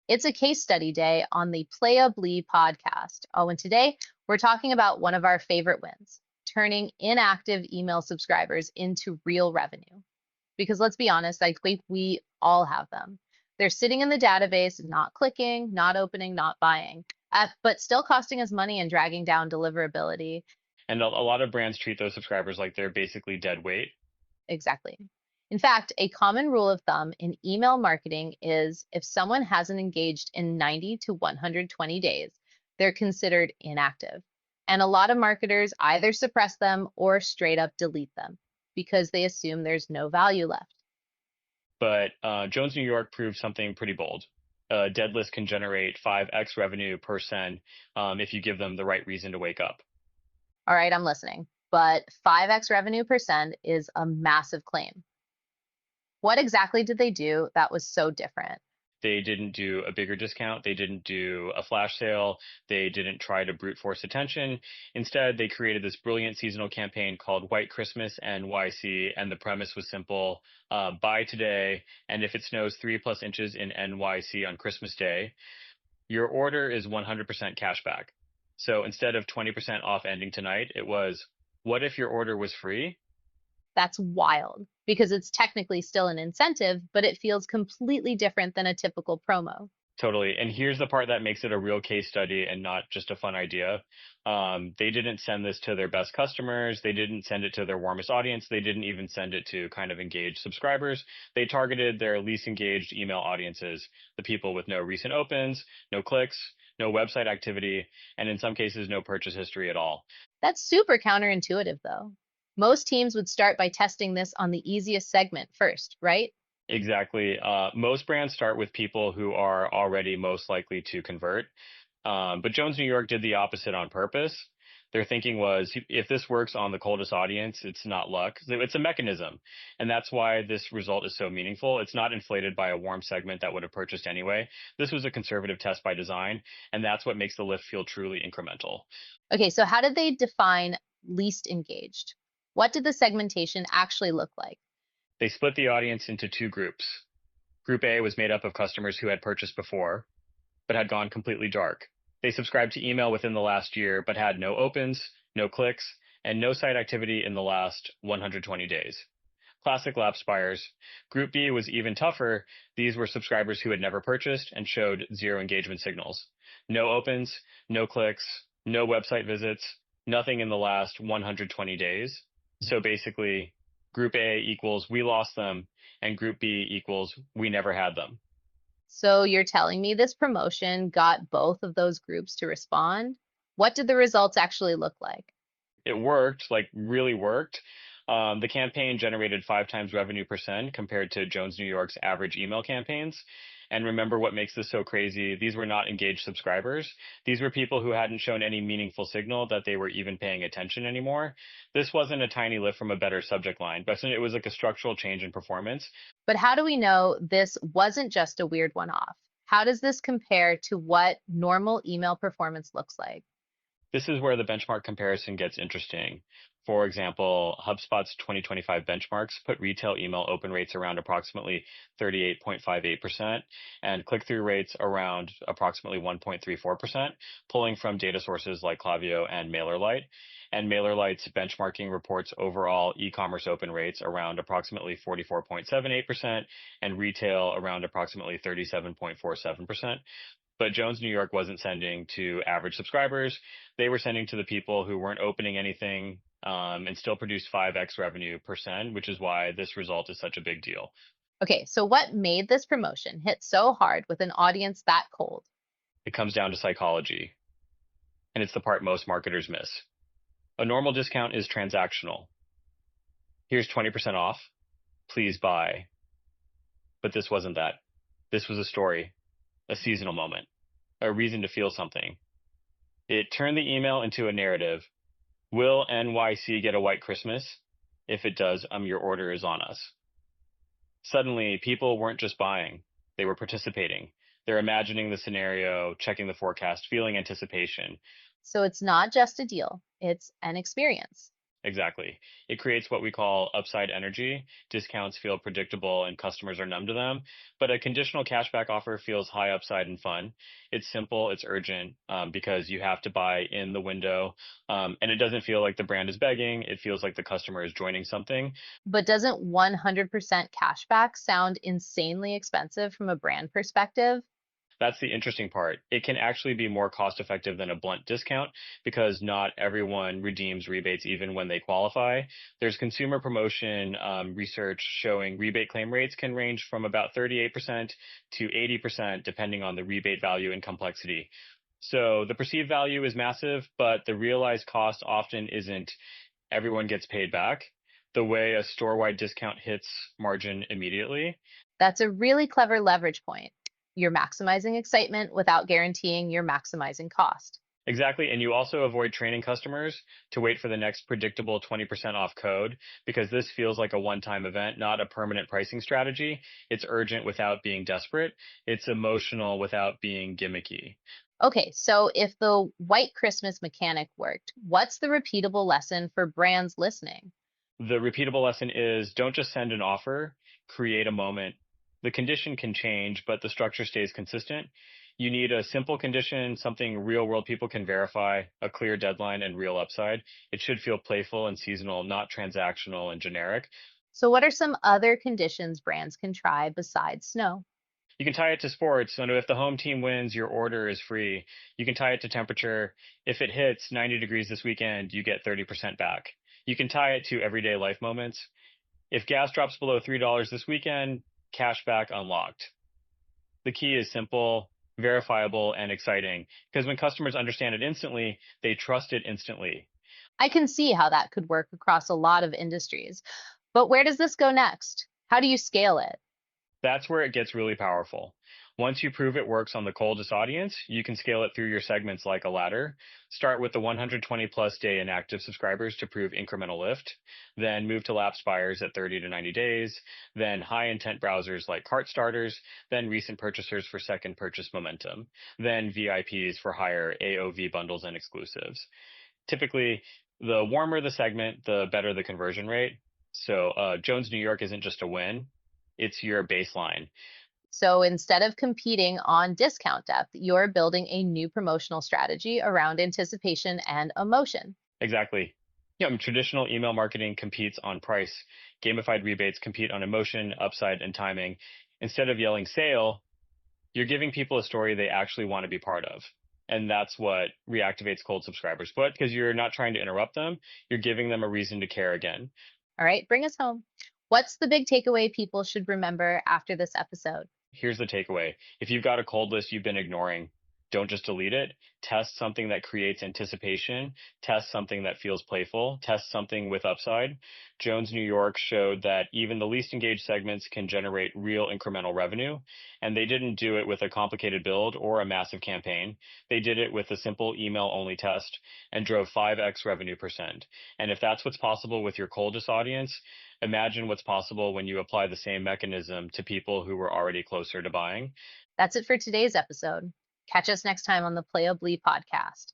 It's a case study day on the PlayAbly podcast. Oh, and today we're talking about one of our favorite wins, turning inactive email subscribers into real revenue. Because let's be honest, I think we all have them. They're sitting in the database, not clicking, not opening, not buying, but still costing us money and dragging down deliverability. And a lot of brands treat those subscribers like they're basically dead weight. Exactly. In fact, a common rule of thumb in email marketing is if someone hasn't engaged in 90 to 120 days, they're considered inactive. And a lot of marketers either suppress them or straight up delete them because they assume there's no value left. But Jones New York proved something pretty bold. A dead list can generate 5x revenue per send if you give them the right reason to wake up. All right, I'm listening. But 5x revenue per send is a massive claim. What exactly did they do that was so different? They didn't do a bigger discount. They didn't do a flash sale. They didn't try to brute force attention. Instead, they created this brilliant seasonal campaign called White Christmas NYC. And the premise was simple. Buy today. And if it snows 3+ inches in NYC on Christmas Day, your order is 100% cash back. So instead of 20% off ending tonight, it was, what if your order was free? That's wild because it's technically still an incentive, but it feels completely different than a typical promo. Totally. And here's the part that makes it a real case study and not just a fun idea. They didn't send this to their best customers. They didn't send it to their warmest audience. They didn't even send it to kind of engaged subscribers. They targeted their least engaged email audiences, the people with no recent opens, no clicks, no website activity, and in some cases, no purchase history at all. That's super counterintuitive, though. Most teams would start by testing this on the easiest segment first, right? Exactly. Most brands start with people who are already most likely to convert. But Jones New York did the opposite on purpose. Their thinking was if this works on the coldest audience, it's not luck. It's a mechanism. And that's why this result is so meaningful. It's not inflated by a warm segment that would have purchased anyway. This was a conservative test by design. And that's what makes the lift feel truly incremental. Okay, so how did they define least engaged? What did the segmentation actually look like? They split the audience into two groups. Group A was made up of customers who had purchased before, but had gone completely dark. They subscribed to email within the last year, but had no opens, no clicks, and no site activity in the last 120 days. Classic lapsed buyers. Group B was even tougher. These were subscribers who had never purchased and showed zero engagement signals. No opens, no clicks, no website visits, nothing in the last 120 days. So basically, Group A equals we lost them, and Group B equals we never had them. So you're telling me this promotion got both of those groups to respond? What did the results actually look like? It worked, like really worked. The campaign generated 5 times revenue per send compared to Jones New York's average email campaigns. And remember what makes this so crazy? These were not engaged subscribers. These were people who hadn't shown any meaningful signal that they were even paying attention anymore. This wasn't a tiny lift from a better subject line, but it was like a structural change in performance. But how do we know this wasn't just a weird one-off? How does this compare to what normal email performance looks like? This is where the benchmark comparison gets interesting. For example, HubSpot's 2025 benchmarks put retail email open rates around approximately 38.58% and click-through rates around approximately 1.34%, pulling from data sources like Klaviyo and MailerLite. And MailerLite's benchmarking reports overall e-commerce open rates around approximately 44.78% and retail around approximately 37.47%. But Jones New York wasn't sending to average subscribers. They were sending to the people who weren't opening anything and still produced 5x revenue per send, which is why this result is such a big deal. Okay, so what made this promotion hit so hard with an audience that cold? It comes down to psychology, and it's the part most marketers miss. A normal discount is transactional. Here's 20% off. Please buy. But this wasn't that. This was a story, a seasonal moment, a reason to feel something. It turned the email into a narrative. Will NYC get a white Christmas? If it does, your order is on us. Suddenly, people weren't just buying, they were participating. They're imagining the scenario, checking the forecast, feeling anticipation. So it's not just a deal, it's an experience. Exactly. It creates what we call upside energy. Discounts feel predictable and customers are numb to them. But a conditional cashback offer feels high upside and fun. It's simple, it's urgent because you have to buy in the window. And it doesn't feel like the brand is begging. It feels like the customer is joining something. But doesn't 100% cashback sound insanely expensive from a brand perspective? That's the interesting part. It can actually be more cost effective than a blunt discount because not everyone redeems rebates even when they qualify. There's consumer promotion research showing rebate claim rates can range from about 38% to 80% depending on the rebate value and complexity. So the perceived value is massive, but the realized cost often isn't everyone gets paid back the way a store wide discount hits margin immediately. That's a really clever leverage point. You're maximizing excitement without guaranteeing you're maximizing cost. Exactly. And you also avoid training customers to wait for the next predictable 20% off code because this feels like a one time event, not a permanent pricing strategy. It's urgent without being desperate. It's emotional without being gimmicky. Okay, so if the white Christmas mechanic worked, what's the repeatable lesson for brands listening? The repeatable lesson is don't just send an offer, create a moment. The condition can change, but the structure stays consistent. You need a simple condition, something real world people can verify, a clear deadline, and real upside. It should feel playful and seasonal, not transactional and generic. So, what are some other conditions brands can try besides snow? You can tie it to sports. So if the home team wins, your order is free. You can tie it to temperature. If it hits 90 degrees this weekend, you get 30% back. You can tie it to everyday life moments. If gas drops below $3 this weekend, cash back unlocked. The key is simple, verifiable, and exciting because when customers understand it instantly, they trust it instantly. I can see how that could work across a lot of industries. But where does this go next? How do you scale it? That's where it gets really powerful. Once you prove it works on the coldest audience, you can scale it through your segments like a ladder. Start with the 120 plus day inactive subscribers to prove incremental lift, then move to lapsed buyers at 30 to 90 days, then high intent browsers like cart starters, then recent purchasers for second purchase momentum, then VIPs for higher AOV bundles and exclusives. Typically, the warmer the segment, the better the conversion rate. So Jones New York isn't just a win, it's your baseline. So instead of competing on discount depth, you're building a new promotional strategy around anticipation and emotion. Exactly. Yeah, traditional email marketing competes on price. Gamified rebates compete on emotion, upside, and timing. Instead of yelling sale, you're giving people a story they actually want to be part of. And that's what reactivates cold subscribers. But because you're not trying to interrupt them, you're giving them a reason to care again. All right, bring us home. What's the big takeaway people should remember after this episode? Here's the takeaway. If you've got a cold list you've been ignoring, don't just delete it. Test something that creates anticipation. Test something that feels playful. Test something with upside. Jones New York showed that even the least engaged segments can generate real incremental revenue. And they didn't do it with a complicated build or a massive campaign. They did it with a simple email only test and drove 5x revenue percent. And if that's what's possible with your coldest audience, imagine what's possible when you apply the same mechanism to people who were already closer to buying. That's it for today's episode. Catch us next time on the PlayAbly podcast.